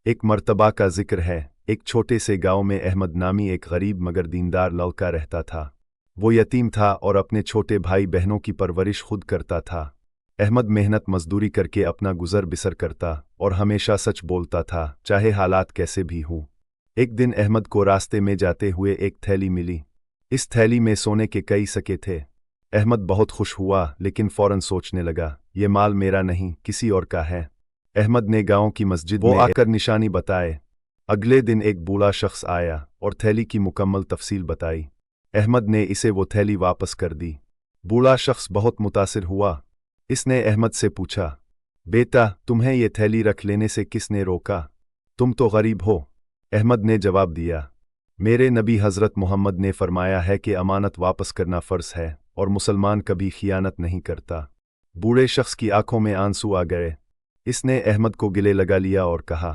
एक मर्तबा का जिक्र है, एक छोटे से गांव में अहमद नामी एक गरीब मगर दीनदार लड़का रहता था। वो यतीम था और अपने छोटे भाई बहनों की परवरिश खुद करता था। अहमद मेहनत मजदूरी करके अपना गुजर बिसर करता और हमेशा सच बोलता था, चाहे हालात कैसे भी हों। एक दिन अहमद को रास्ते में जाते हुए एक थैली मिली। इस थैली में सोने के कई सिक्के थे। अहमद बहुत खुश हुआ, लेकिन फौरन सोचने लगा, ये माल मेरा नहीं, किसी और का है। अहमद ने गांव की मस्जिद में आकर निशानी बताए। अगले दिन एक बूढ़ा शख्स आया और थैली की मुकम्मल तफसील बताई। अहमद ने इसे वो थैली वापस कर दी। बूढ़ा शख्स बहुत मुतासिर हुआ। इसने अहमद से पूछा, बेटा, तुम्हें ये थैली रख लेने से किसने रोका? तुम तो गरीब हो। अहमद ने जवाब दिया, मेरे नबी हज़रत मोहम्मद ने फरमाया है कि अमानत वापस करना फ़र्ज़ है और मुसलमान कभी खियानत नहीं करता। बूढ़े शख्स की आंखों में आंसू आ गए। इसने अहमद को गले लगा लिया और कहा,